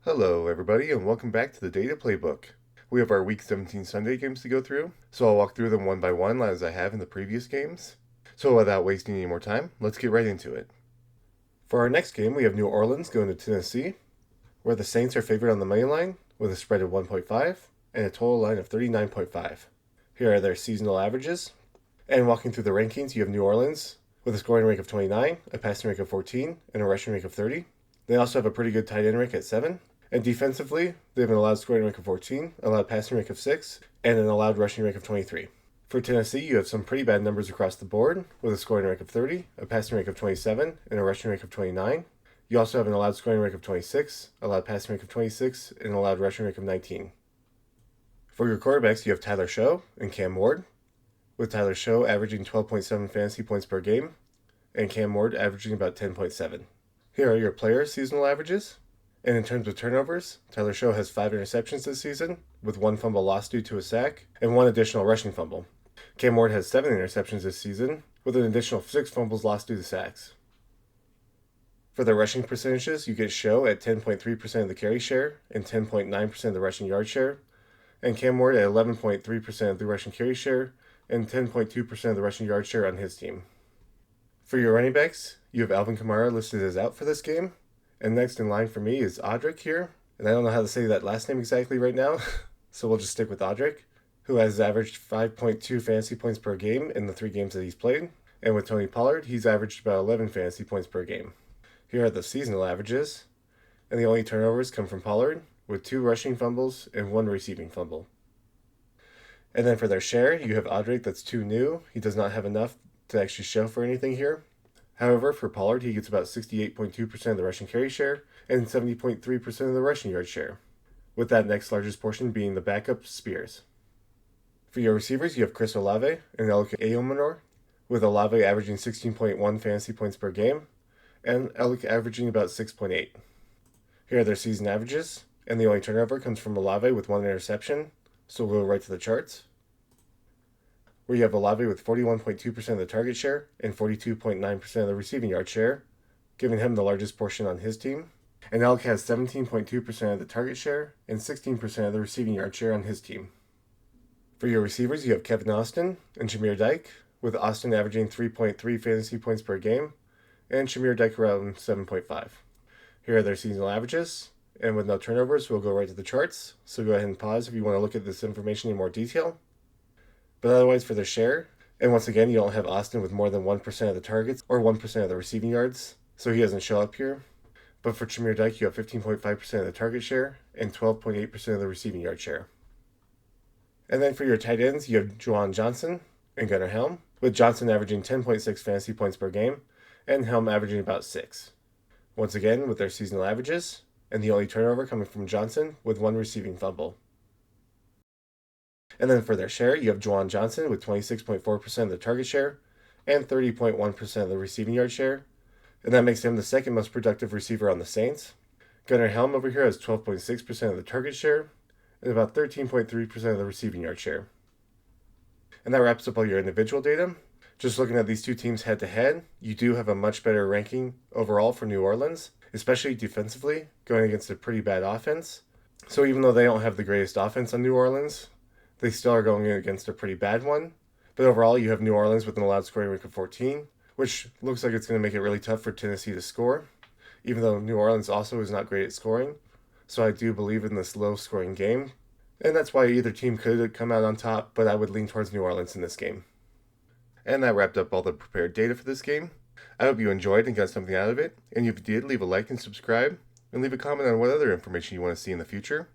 Hello, everybody, and welcome back to the Data Playbook. We have our Week 17 Sunday games to go through, so I'll walk through them one by one as I have in the previous games. So without wasting any more time, let's get right into it. For our next game, we have New Orleans going to Tennessee, where the Saints are favored on the money line with a spread of 1.5 and a total line of 39.5. Here are their seasonal averages. And walking through the rankings, you have New Orleans with a scoring rank of 29, a passing rank of 14, and a rushing rank of 30. They also have a pretty good tight end rank at 7. And defensively, they have an allowed scoring rank of 14, allowed passing rank of 6, and an allowed rushing rank of 23. For Tennessee, you have some pretty bad numbers across the board, with a scoring rank of 30, a passing rank of 27, and a rushing rank of 29. You also have an allowed scoring rank of 26, allowed passing rank of 26, and an allowed rushing rank of 19. For your quarterbacks, you have Tyler Show and Cam Ward, with Tyler Show averaging 12.7 fantasy points per game, and Cam Ward averaging about 10.7. Here are your players' seasonal averages. And in terms of turnovers, Tyler Show has 5 interceptions this season, with 1 fumble lost due to a sack, and 1 additional rushing fumble. Cam Ward has 7 interceptions this season, with an additional 6 fumbles lost due to sacks. For the rushing percentages, you get Show at 10.3% of the carry share and 10.9% of the rushing yard share, and Cam Ward at 11.3% of the rushing carry share and 10.2% of the rushing yard share on his team. For your running backs, you have Alvin Kamara listed as out for this game, and next in line for me is Audric here, and I don't know how to say that last name exactly right now, so we'll just stick with Audric, who has averaged 5.2 fantasy points per game in the 3 games that he's played, and with Tony Pollard, he's averaged about 11 fantasy points per game. Here are the seasonal averages, and the only turnovers come from Pollard, with 2 rushing fumbles and 1 receiving fumble. And then for their share, you have Audric that's too new. He does not have enough to actually show for anything here. However, for Pollard, he gets about 68.2% of the rushing carry share and 70.3% of the rushing yard share, with that next largest portion being the backup Spears. For your receivers, you have Chris Olave and Elke Ayomanor, with Olave averaging 16.1 fantasy points per game and Elke averaging about 6.8. Here are their season averages, and the only turnover comes from Olave with 1 interception, so we'll go right to the charts, where you have Olave with 41.2% of the target share and 42.9% of the receiving yard share, giving him the largest portion on his team. And Elk has 17.2% of the target share and 16% of the receiving yard share on his team. For your receivers, you have Kevin Austin and Shamir Dyke, with Austin averaging 3.3 fantasy points per game and Shamir Dyke around 7.5. Here are their seasonal averages, and with no turnovers, we'll go right to the charts, so go ahead and pause if you want to look at this information in more detail. But otherwise, for their share, and once again, you don't have Austin with more than 1% of the targets or 1% of the receiving yards, so he doesn't show up here. But for Shamir Dyke, you have 15.5% of the target share and 12.8% of the receiving yard share. And then for your tight ends, you have Juwan Johnson and Gunnar Helm, with Johnson averaging 10.6 fantasy points per game and Helm averaging about 6. Once again, with their seasonal averages, and the only turnover coming from Johnson with 1 receiving fumble. And then for their share, you have Juwan Johnson with 26.4% of the target share and 30.1% of the receiving yard share, and that makes him the second most productive receiver on the Saints. Gunnar Helm over here has 12.6% of the target share and about 13.3% of the receiving yard share. And that wraps up all your individual data. Just looking at these two teams head to head, you do have a much better ranking overall for New Orleans, especially defensively, going against a pretty bad offense. So even though they don't have the greatest offense on New Orleans, they still are going against a pretty bad one. But overall, you have New Orleans with an allowed scoring rank of 14, which looks like it's going to make it really tough for Tennessee to score, even though New Orleans also is not great at scoring. So I do believe in this low-scoring game, and that's why either team could come out on top, but I would lean towards New Orleans in this game. And that wrapped up all the prepared data for this game. I hope you enjoyed and got something out of it, and if you did, leave a like and subscribe, and leave a comment on what other information you want to see in the future.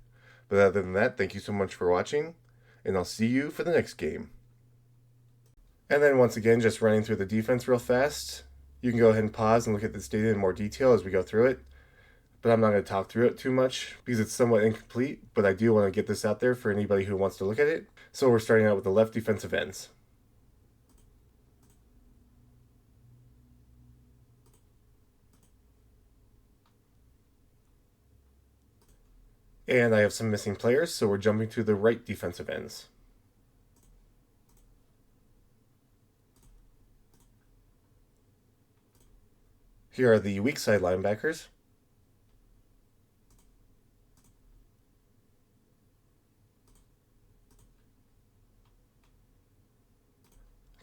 But other than that, thank you so much for watching, and I'll see you for the next game. And then once again, just running through the defense real fast. You can go ahead and pause and look at this data in more detail as we go through it. But I'm not going to talk through it too much because it's somewhat incomplete, but I do want to get this out there for anybody who wants to look at it. So we're starting out with the left defensive ends. And I have some missing players, so we're jumping to the right defensive ends. Here are the weak side linebackers.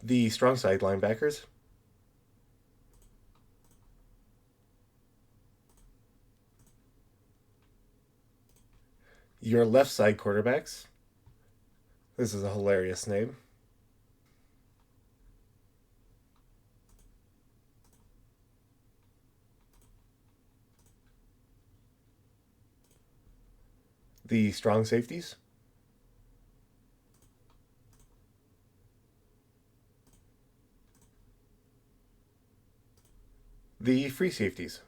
The strong side linebackers. Your left side quarterbacks. This is a hilarious name. The strong safeties. The free safeties.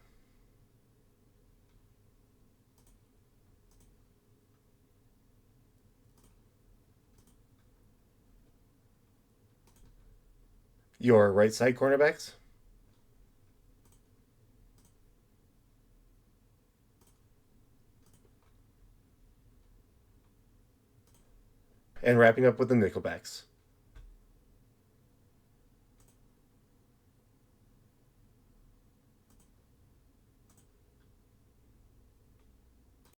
Your right side cornerbacks. And wrapping up with the nickelbacks.